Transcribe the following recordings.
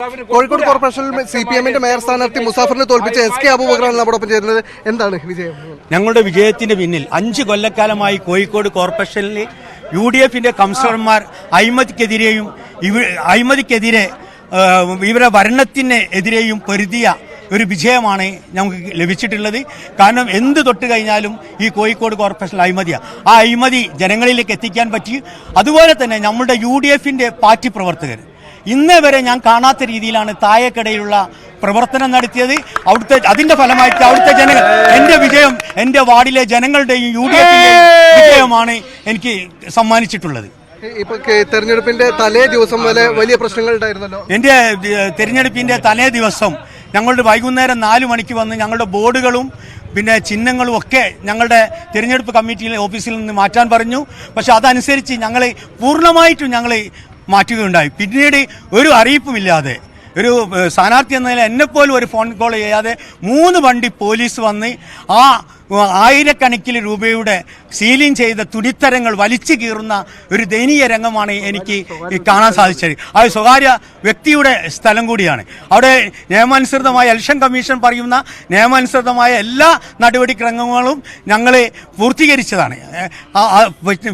കോഴിക്കോട് കോർപ്പറേഷനിൽ സിപിഎമ്മിന്റെ മേയർ സ്ഥാനാർത്ഥി മുസാഫറിനെ തോൽപ്പിച്ച എസ് കെ അബൂബക്കറാണ് നമ്മോടൊപ്പം ചേരുന്നത്. എന്താണ് വിജയം? ഞങ്ങളുടെ വിജയത്തിന്റെ പിന്നിൽ 5 കൊല്ലക്കാലമായി കോഴിക്കോട് കോർപ്പറേഷനിൽ UDFന്റെ കൗൺസിലർമാർ അഴിമതിക്കെതിരെ ഇവരുടെ ഭരണത്തിനെതിരെയും പൊരുതിയ ഒരു വിജയമാണ് നമുക്ക് ലഭിച്ചിട്ടുള്ളത്. കാരണം എന്ത് തൊട്ട് കഴിഞ്ഞാലും ഈ കോഴിക്കോട് കോർപ്പറേഷൻ അഴിമതിയാണ്. ആ അഴിമതി ജനങ്ങളിലേക്ക് എത്തിക്കാൻ പറ്റി. അതുപോലെ തന്നെ നമ്മുടെ UDFന്റെ പാർട്ടി പ്രവർത്തകർ ഇന്നേ വരെ ഞാൻ കാണാത്ത രീതിയിലാണ് താഴെക്കടയിലുള്ള പ്രവർത്തനം നടത്തിയത്. അതിന്റെ ഫലമായിട്ട് അവിടുത്തെ ജനങ്ങൾ എന്റെ വിജയം എന്റെ വാർഡിലെ ജനങ്ങളുടെയും UDFന്റെയും വിജയമാണ് എനിക്ക് സമ്മാനിച്ചിട്ടുള്ളത്. ഇപ്പൊ തെരഞ്ഞെടുപ്പിന്റെ തലേ ദിവസം വരെ വലിയ പ്രശ്നങ്ങൾ ഉണ്ടായിരുന്നല്ലോ. എന്റെ തെരഞ്ഞെടുപ്പിന്റെ തലേ ദിവസം ഞങ്ങളുടെ വൈകുന്നേരം 4 മണിക്ക് വന്ന് ഞങ്ങളുടെ ബോർഡുകളും പിന്നെ ചിഹ്നങ്ങളും ഒക്കെ ഞങ്ങളുടെ തിരഞ്ഞെടുപ്പ് കമ്മിറ്റിയിലെ ഓഫീസിൽ നിന്ന് മാറ്റാൻ പറഞ്ഞു. പക്ഷെ അതനുസരിച്ച് ഞങ്ങൾ പൂർണ്ണമായിട്ടും മാറ്റുകയുണ്ടായി. പിന്നീട് ഒരു അറിയിപ്പുമില്ലാതെ ഒരു സ്ഥാനാർത്ഥി എന്നതിൽ എന്നെപ്പോലും ഒരു ഫോൺ കോൾ ചെയ്യാതെ 3 വണ്ടി പോലീസ് വന്ന് ആ ആയിരക്കണക്കിന് രൂപയുടെ സീലിംഗ് ചെയ്ത തുണിത്തരങ്ങൾ വലിച്ചു കീറുന്ന ഒരു ദയനീയ രംഗമാണ് എനിക്ക് കാണാൻ സാധിച്ചത്. അത് സ്വകാര്യ വ്യക്തിയുടെ സ്ഥലം കൂടിയാണ്. അവിടെ നിയമാനുസൃതമായ ഇലക്ഷൻ കമ്മീഷൻ പറയുന്ന നിയമാനുസൃതമായ എല്ലാ നടപടിക്രമങ്ങളും ഞങ്ങൾ പൂർത്തീകരിച്ചതാണ്.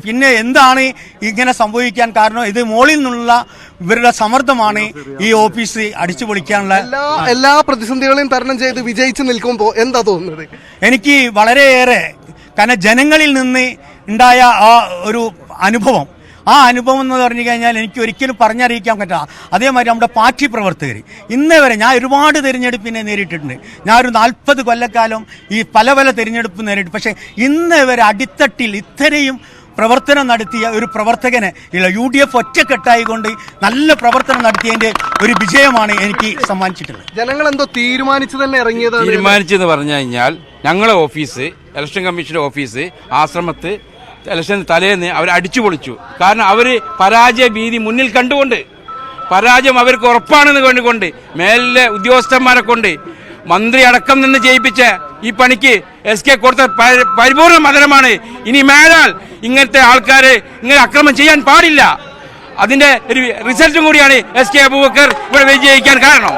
പിന്നെ എന്താണ് ഇങ്ങനെ സംഭവിക്കാൻ കാരണം? ഇത് മുകളിൽ നിന്നുള്ള ഇവരുടെ സമ്മർദ്ദമാണ് ഈ ഓഫീസ് അടിച്ചു പൊളിക്കാനുള്ള. എല്ലാ പ്രതിസന്ധികളെയും തരണം ചെയ്ത് വിജയിച്ചു നിൽക്കുമ്പോൾ എന്താ തോന്നുന്നത്? എനിക്ക് വളരെയേറെ കാരണം ജനങ്ങളിൽ നിന്ന് ഉണ്ടായ ആ ഒരു അനുഭവം, ആ അനുഭവം എന്ന് പറഞ്ഞു കഴിഞ്ഞാൽ എനിക്ക് ഒരിക്കലും പറഞ്ഞറിയിക്കാൻ പറ്റില്ല. അതേമാതിരി നമ്മുടെ പാർട്ടി പ്രവർത്തകർ ഇന്നേ വരെ ഞാൻ ഒരുപാട് തിരഞ്ഞെടുപ്പിനെ നേരിട്ടിട്ടുണ്ട്. ഞാൻ ഒരു 40 കൊല്ലക്കാലം ഈ പല തിരഞ്ഞെടുപ്പ് നേരിട്ടു. പക്ഷേ ഇന്നേ വരെ അടിത്തട്ടിൽ ഇത്രയും പ്രവർത്തനം നടത്തിയ ഒരു പ്രവർത്തകനെ UDF ഒറ്റക്കെട്ടായിക്കൊണ്ട് നല്ല പ്രവർത്തനം നടത്തിയതിന്റെ ഒരു വിജയമാണ് എനിക്ക് സമ്മാനിച്ചിട്ടുള്ളത്. ജനങ്ങൾ എന്തോ തീരുമാനിച്ചെന്ന് പറഞ്ഞു കഴിഞ്ഞാൽ ഞങ്ങളെ ഓഫീസ്, ഇലക്ഷൻ കമ്മീഷന്റെ ഓഫീസ് ആശ്രമത്ത് ഇലക്ഷൻ തലേന്ന് അവർ അടിച്ചു പൊളിച്ചു. കാരണം അവർ പരാജയ ഭീതി മുന്നിൽ കണ്ടുകൊണ്ട്, പരാജയം അവർക്ക് ഉറപ്പാണെന്ന് കണ്ടുകൊണ്ട് മേലിലെ ഉദ്യോഗസ്ഥന്മാരെ കൊണ്ട് മന്ത്രി അടക്കം നിന്ന് ചെയ്യിപ്പിച്ച ഈ പണിക്ക് SK കൊടുത്ത പരിപൂർണ്ണ മതനമാണ്. ഇനി മേലാൽ ഇങ്ങനത്തെ ആൾക്കാരെ ഇങ്ങനെ അക്രമം ചെയ്യാൻ പാടില്ല. അതിന്റെ ഒരു റിസൾട്ടും കൂടിയാണ് SK അബൂബക്കർ ഇവിടെ വിജയിക്കാൻ കാരണം.